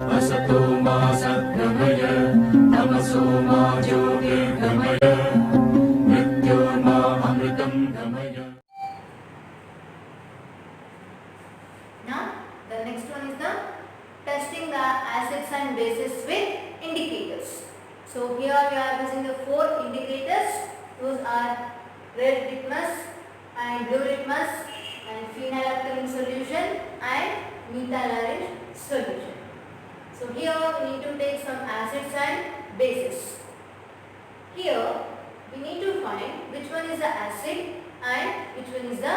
असतो मा सद्गमय तमसो मा ज्योतिर्गमय मृत्योर्मा अमृतं गमय. Now the next one is the testing the acids and bases with indicators. So here we are using the 4 indicators. Those are red litmus and blue litmus and phenolphthalein solution and methyl orange solution. So here we need to take some acids and bases. Here we need to find which one is the acid and which one is the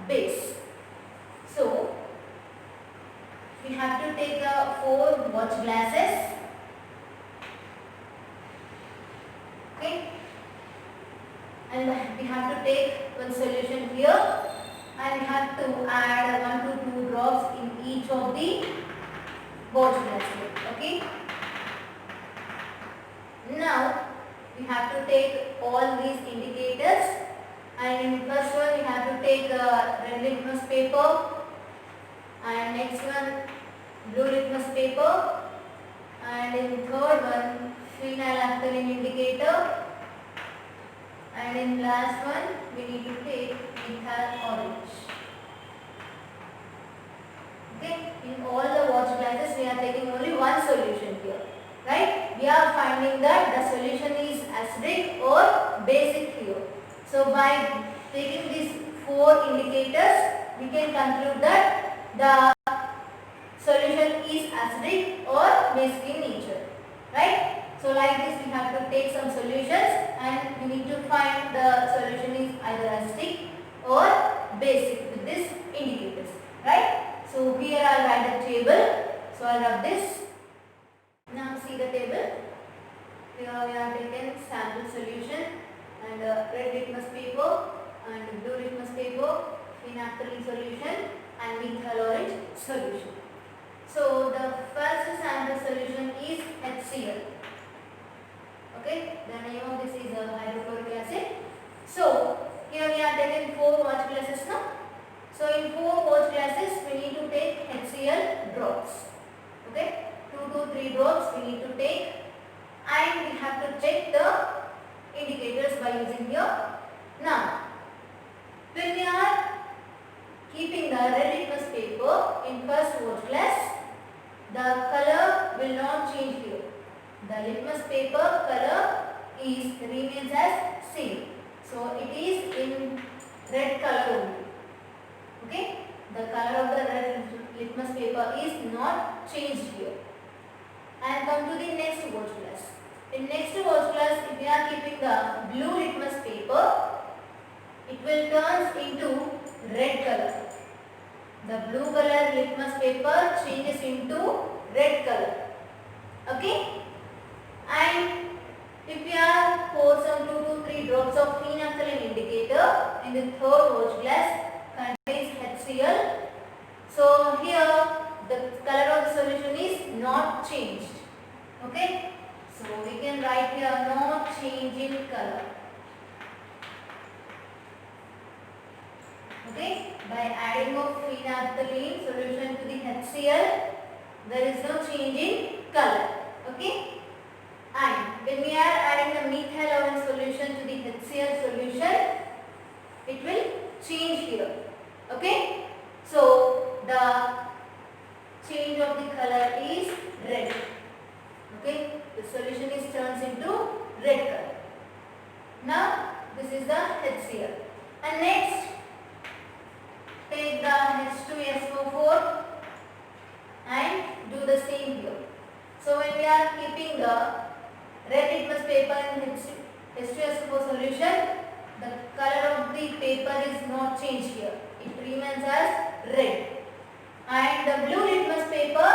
base. So we have to take the 4 watch glasses. Okay, and we have to take one solution here and we have to add 1 to 2 drops in each of the watch glasses. Okay, now we have to take all these indicators, and in first one we have to take red litmus paper, and next one blue litmus paper, and in third one phenolphthalein indicator, and in last one we need to take methyl orange. Okay, in all the watch glasses we are taking only one solution here, right? We are finding that the solution is acidic or basic here. So by taking these 4 indicators we can conclude that the solution is acidic or basic in nature, right? So like this we have to take some solutions and we need to find the solution is either acidic or basic with these indicators, right? So here I'll write the table. So I'll write this. Now see the table. Here we are taken sample solution and red litmus paper and blue litmus paper, phenolphthalein solution and methyl orange solution. So the first sample solution is HCl. Okay, the name of this is hydrochloric acid. So here we are taking 4 watch glasses now. So in 4 watch glasses we need to take HCl drops. Okay, 2 to 3 drops we need to take, and we have to check the indicators by using here. Now when we are keeping the red litmus paper in first watch glass, the color will not change here. The litmus paper color remains as same. So it is in red color only. Okay, the color of the red litmus paper is not changed here. And come to the next watch glass. In next watch glass, if we are keeping the blue litmus paper, it will turn into red color. The blue color litmus paper changes into red color. Okay, and if we are pour some 2 to 3 drops of phenolphthalein indicator in the third watch glass contains HCl. So here the color of the solution is not changed. Okay, so we can write here no change in color. Okay, by adding of phenolphthalein solution to the HCl, there is no change in color. Okay, and when we are adding the methyl orange solution to the HCl solution, it will change here. Okay, so the change of the color is red. Okay, the solution is turns into red color. Now this is the HCl, and next take the H2SO4 and do the same here. So when we are keeping the red litmus paper in H2SO4 solution, the color of the paper is not changed here. It remains as red. And the blue litmus paper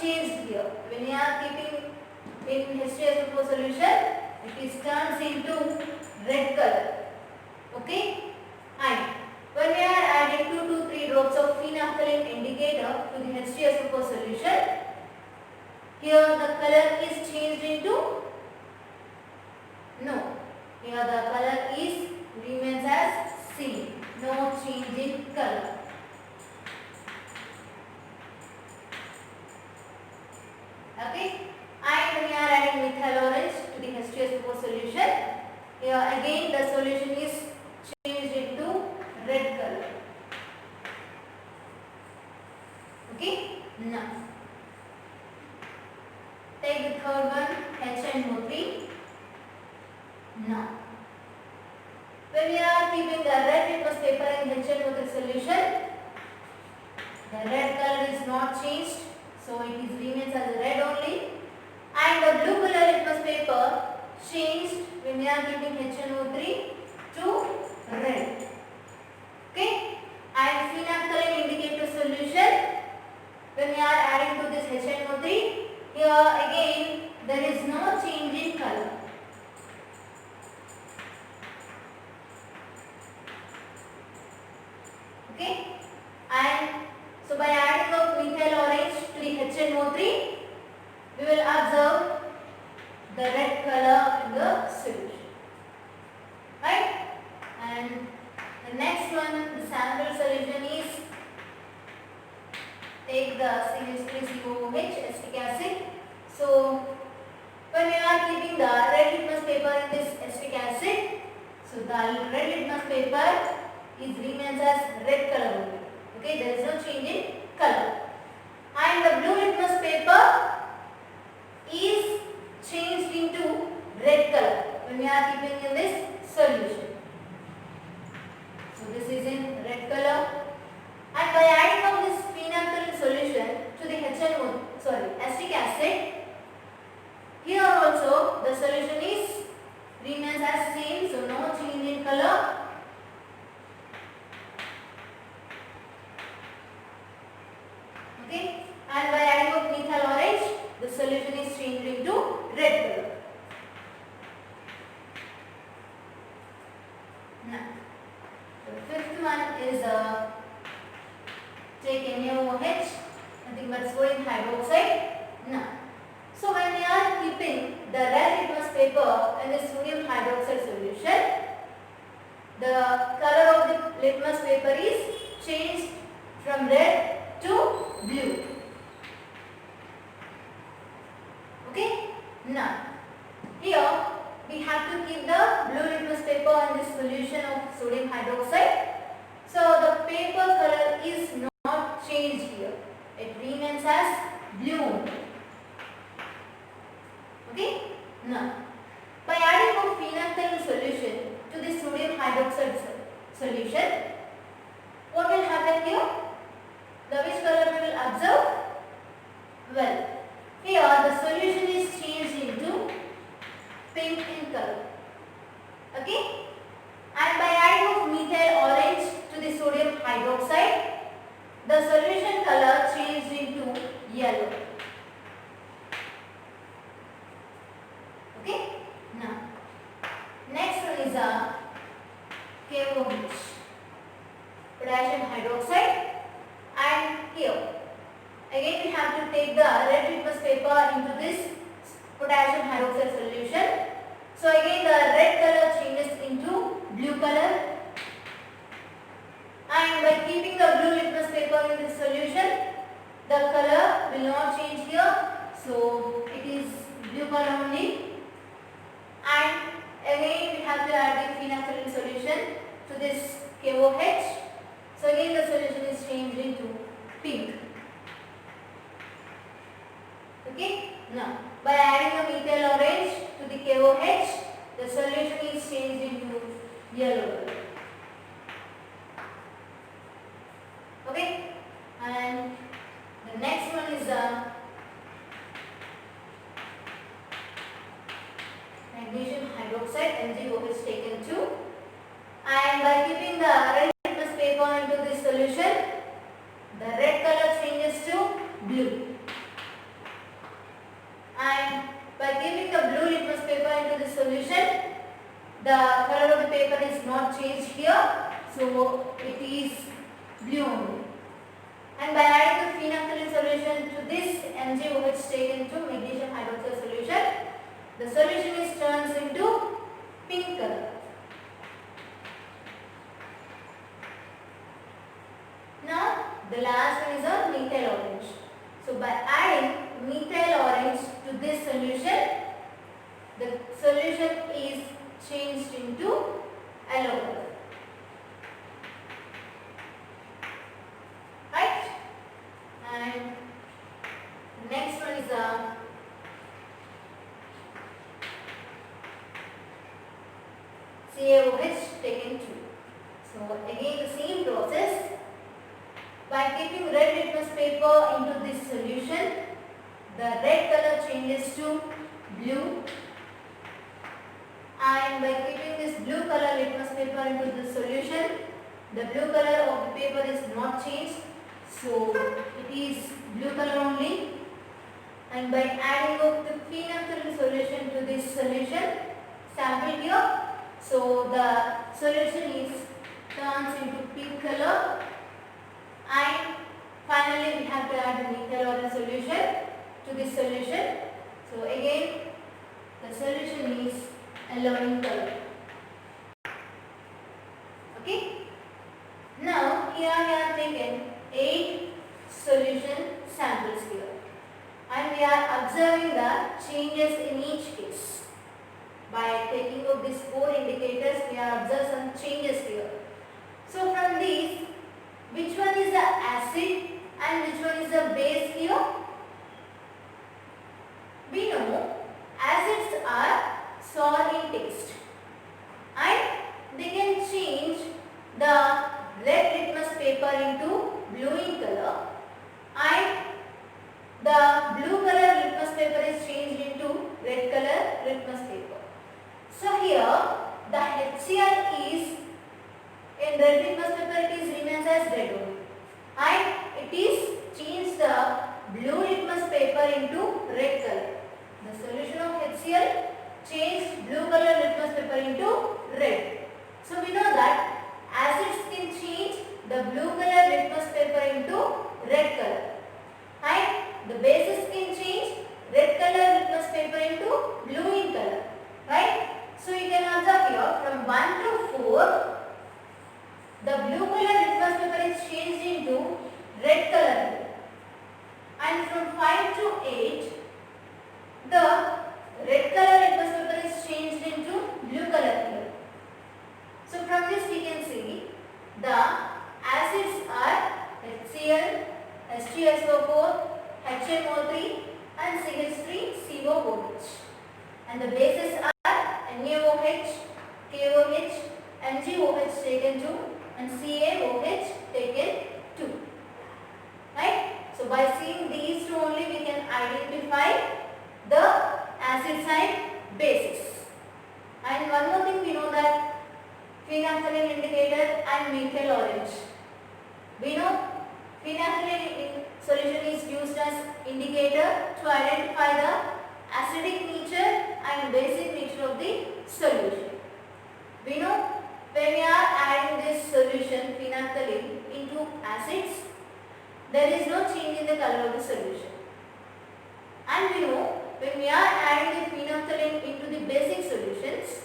changed here. When we are keeping in H2SO4 solution, it is turns into red color. Okay, and when we are adding 2 to 3 drops of phenolphthalein indicator to the H2SO4 solution, here the color is changed into no. Here the color is remains as same. No change in color. Okay, and we are adding methyl orange to the H2SO4 solution. Here again the solution is changed into red color. Okay, now take the third one, HNO3. Now when we are keeping the red litmus paper in HNO3 solution, the red color is not changed, so it is remains as red only, and the blue color litmus paper changed when we are keeping HNO3 to red. Okay, and phenolphthalein indicator solution, when we are adding to this HNO3, here again there is no change in color. Okay, and so by adding of methyl orange to the HNO3, we will observe the red color in the solution, right? And the next one, the sample solution is, take the CH3COOH acetic acid. So when we are keeping the red litmus paper in this acetic acid, so the red litmus paper is remains as red color only. Okay, there is no change in color. And the blue litmus paper is changed into red color when we are keeping in this solution. So this is in red color. And by adding of this phenolphthalein solution to the acetic acid, here also the solution is remains as same, so no change in color. Okay, and by adding of methyl orange, the solution is changed into red color. Now, the fifth one is take NaOH, nothing but sodium hydroxide. Now, so when we are keeping the red litmus paper in the sodium hydroxide solution, the color of the litmus paper is changed from red to blue. Okay, now here we have to keep the blue litmus paper in this solution of sodium hydroxide. So the paper color is not changed here, it remains as blue only. Okay, now by adding of phenolphthalein solution to the sodium hydroxide solution, what will happen here? The which color we will observe? Well, here the solution is changed into pink in color. Okay, and by adding of methyl orange to the sodium hydroxide, the solution color changed into yellow. Okay, now next one is a KOH, potassium hydroxide, and here again we have to take the red litmus paper into this potassium hydroxide solution. So again the red color changes into blue color, and by keeping the blue litmus paper in this solution, the color will not change here, so it is blue color only. And again we have to add the phenolphthalein solution to this KOH, so again the solution is changed into pink. Okay, now by adding a methyl orange to the KOH, the solution is changed into yellow color. Okay, and the next one is magnesium hydroxide, MgOH taken 2, and by keeping the red litmus paper into this solution, the red color changes to blue, and by keeping the blue litmus paper into the solution, the color of the paper is not changed here, so it is blue only. And by adding the phenolphthalein solution to this MgOH taken to magnesium hydroxide solution, the solution is turns into pink color. Now the last one is a methyl orange. So by adding methyl orange solution, the solution is changed into yellow color. Right? And next one is CaOH taken 2. So again the same process. By keeping red litmus paper into this solution, the red color changes to blue, and by keeping this blue color litmus paper into the solution, the blue color of the paper is not changed, so it is blue color only. And by adding up the phenolphthalein solution to this solution sample here, so the solution is turns into pink color, and finally we have to add the methyl orange solution to this solution. So again the solution is yellow in color. Okay. Now here we have taken 8 solution samples here, and we are observing the changes in each case. By taking out these 4 indicators, we are observing some changes here. So from these, which one is the acid and which one is the base here? We know acids are sour in taste, and they can change the red litmus paper into blue in color, and the blue color litmus paper is changed into red color litmus paper. So here the HCl is in red litmus paper, it is remains as red only, and it is changed the blue litmus paper into red color. The solution of HCl changed blue color litmus paper into red. So we know that acids can change the blue color litmus paper into red color, and the bases can change red color litmus paper into blue in color, right? So you can observe here from 1 to 4, the blue color litmus paper is changed into red color, and from 5 to 8, the red color litmus paper is changed into blue color. So from this we can see the acids are HCl, H2SO4, HMO3 and CH3COOH, and the bases are NaOH, KOH, MgOH taken 2 and CaOH taken 2. Right? So by seeing these two only we can identify the acid side bases. And one more thing we know that phenolphthalein indicator and methyl orange. We know phenolphthalein solution is used as indicator to identify the acidic nature and basic nature of the solution. We know when we are adding this solution phenolphthalein into acids, there is no change in the color of the solution. And we know when we are adding the phenolphthalein into the basic solutions,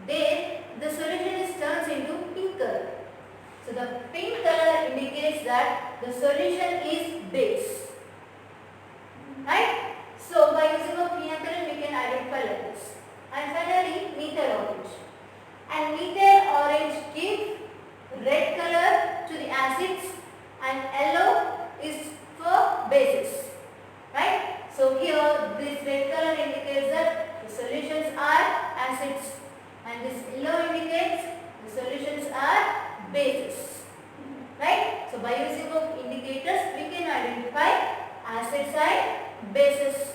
there the solution is turns into pink color. So the pink color indicates that the solution is base. Right? So by using a phenolphthalein we can identify like this. And finally methyl orange. And methyl orange gives red color to the acids and yellow is for bases. Right? So here this red color indicates that the solutions are acids, and this yellow indicates the solutions are bases. Right? So by using of indicators we can identify acid side, bases.